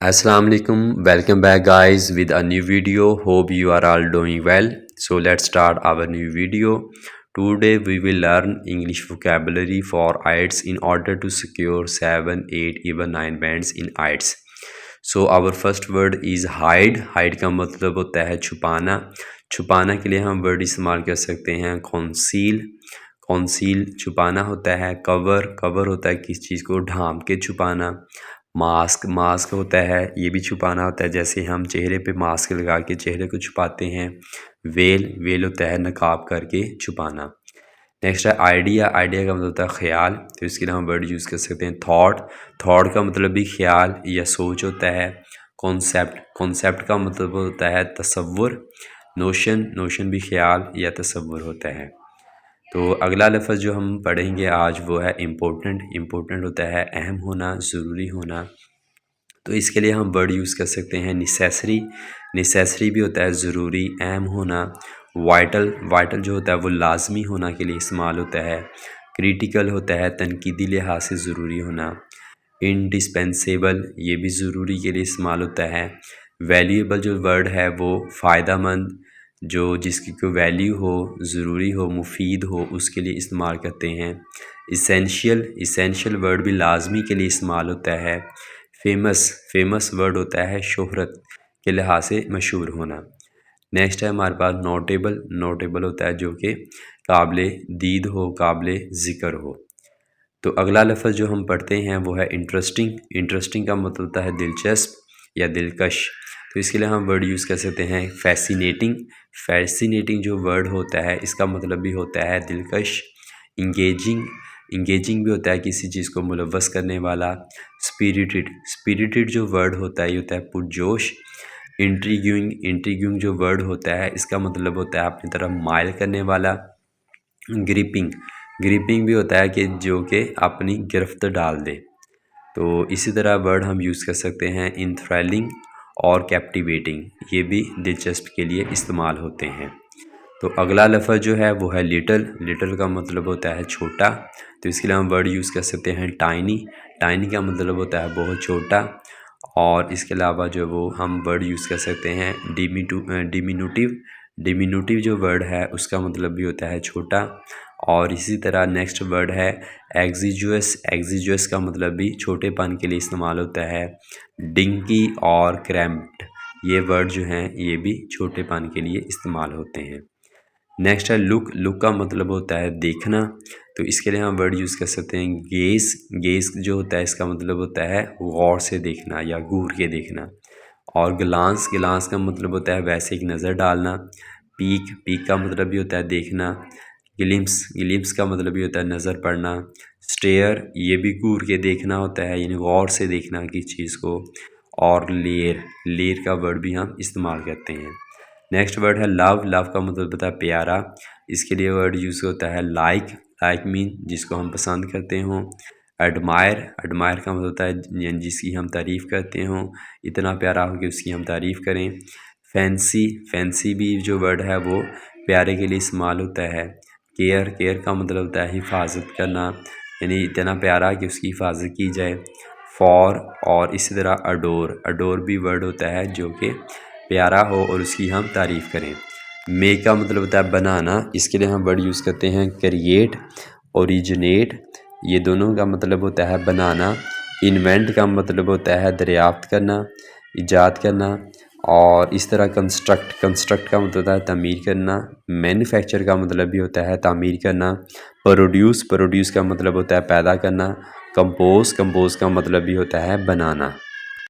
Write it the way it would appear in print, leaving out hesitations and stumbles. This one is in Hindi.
Assalamu alaikum. Welcome back guys with a new video. Hope you are all doing well. So let's start our new video. Today we will learn English vocabulary for IELTS in order to secure 7, 8, even 9 bands in IELTS. So our first word is hide. Hide का मतलब होता है छुपाना. छुपाना के लिए हम वर्ड इस्तेमाल कर सकते हैं conceal. conceal छुपाना होता है. cover. cover होता है किस चीज़ को ढांप के छुपाना. मास्क. मास्क होता है ये भी छुपाना होता है, जैसे हम चेहरे पे मास्क लगा के चेहरे को छुपाते हैं. वेल. वेल होता है नकाब करके छुपाना. नेक्स्ट है आइडिया. आइडिया का मतलब होता है ख्याल, तो इसके लिए हम वर्ड यूज़ कर सकते हैं थॉट. थॉट का मतलब भी ख्याल या सोच होता है. कॉन्सेप्ट. कॉन्सेप्ट का मतलब होता है तसव्वुर. नोशन. नोशन भी ख्याल या तसव्वुर होता है. तो अगला लफ्ज़ जो हम पढ़ेंगे आज वो है इम्पोर्टेंट. इम्पोर्टेंट होता है अहम होना, ज़रूरी होना. तो इसके लिए हम वर्ड यूज़ कर सकते हैं नेसेसरी. नेसेसरी भी होता है ज़रूरी, अहम होना. वाइटल. वाइटल जो होता है वो लाजमी होना के लिए इस्तेमाल होता है. क्रिटिकल होता है तनकीदी लिहाज से ज़रूरी होना. इंडिस्पेंसेबल ये भी ज़रूरी के लिए इस्तेमाल होता है. वैल्यूएबल जो वर्ड है वो फ़ायदेमंद, जो जिसकी कोई वैल्यू हो, ज़रूरी हो, मुफीद हो, उसके लिए इस्तेमाल करते हैं. इसेंशियल. इसेंशियल वर्ड भी लाजमी के लिए इस्तेमाल होता है. फेमस. फेमस वर्ड होता है शोहरत के लिहाज से मशहूर होना. नेक्स्ट है हमारे पास नोटेबल. नोटेबल होता है जो कि काबिल दीद हो, काबिल ज़िक्र हो. तो अगला लफ्ज़ जो हम पढ़ते हैं वो है इंटरेस्टिंग. इंटरेस्टिंग का मतलब होता है दिलचस्प या दिलकश. तो इसके लिए हम वर्ड यूज़ कर सकते हैं फैसिनेटिंग. फैसिनेटिंग जो वर्ड होता है इसका मतलब भी होता है दिलकश. इंगेजिंग. इंगेजिंग भी होता है किसी चीज़ को मुलव्वस करने वाला. स्पिरिटेड. स्पिरिटेड जो वर्ड होता है ये होता है पुरजोश. इंट्रीग्यूइंग. इंट्रीग्यूइंग जो वर्ड होता है इसका मतलब होता है अपनी तरफ माइल करने वाला. ग्रिपिंग. ग्रिपिंग भी होता है कि जो कि अपनी गिरफ्त डाल दे. तो इसी तरह वर्ड हम यूज़ कर सकते हैं इंथ्रेलिंग और कैप्टिवेटिंग, ये भी दिलचस्प के लिए इस्तेमाल होते हैं. तो अगला लफ्ज़ जो है वो है लिटल. लिटल का मतलब होता है छोटा. तो इसके लिए हम वर्ड यूज़ कर सकते हैं टाइनी. टाइनी का मतलब होता है बहुत छोटा. और इसके अलावा जो वो हम वर्ड यूज़ कर सकते हैं डिमिनुटिव. डिमिनुटिव जो वर्ड है उसका मतलब भी होता है छोटा. और इसी तरह नेक्स्ट वर्ड है एग्जीजुअस. एग्जीजुअस का मतलब भी छोटेपन के लिए इस्तेमाल होता है. डिंकी और क्रैम्प्ड ये वर्ड जो हैं ये भी छोटेपन के लिए इस्तेमाल होते हैं. नेक्स्ट है लुक. लुक का मतलब होता है देखना. तो इसके लिए हम वर्ड यूज़ कर सकते हैं गेज़. गेज़ जो होता है इसका मतलब होता है गौर से देखना या घूर के देखना. और ग्लांस. ग्लांस का मतलब होता है वैसे एक नज़र डालना. पीक. पीक का मतलब भी होता है देखना. ग्लिम्स. ग्लिम्स का मतलब भी होता है नज़र पड़ना. स्टेयर ये भी घूर के देखना होता है, यानी गौर से देखना किसी चीज़ को. और लेयर. लेयर का वर्ड भी हम इस्तेमाल करते हैं. नेक्स्ट वर्ड है लव. लव का मतलब होता है प्यारा. इसके लिए वर्ड यूज़ होता है लाइक. लाइक मीन जिसको हम पसंद करते हों. एडमायर. एडमायर का मतलब होता है यानी जिसकी हम तारीफ़ करते हों, इतना प्यारा हो कि उसकी हम तारीफ़ करें. फैंसी. फैंसी भी जो वर्ड है वो प्यारे के लिए इस्तेमाल होता है. केयर. केयर का मतलब होता है हिफाजत करना, यानी इतना प्यारा कि उसकी हिफाजत की जाए. फॉर. और इसी तरह अडोर. अडोर भी वर्ड होता है जो कि प्यारा हो और उसकी हम तारीफ़ करें. मेक का मतलब होता है बनाना. इसके लिए हम वर्ड यूज़ करते हैं क्रिएट, ओरिजिनेट. ये दोनों का मतलब होता है बनाना. इन्वेंट का मतलब होता है दरियाफ्त करना, ईजाद करना. और इस तरह कंस्ट्रक्ट. कंस्ट्रक्ट का मतलब होता है तामीर करना. मैन्युफैक्चर का मतलब भी होता है तामीर करना. प्रोड्यूस. प्रोड्यूस का मतलब होता है पैदा करना. कंपोज. कंपोज का मतलब भी होता है बनाना.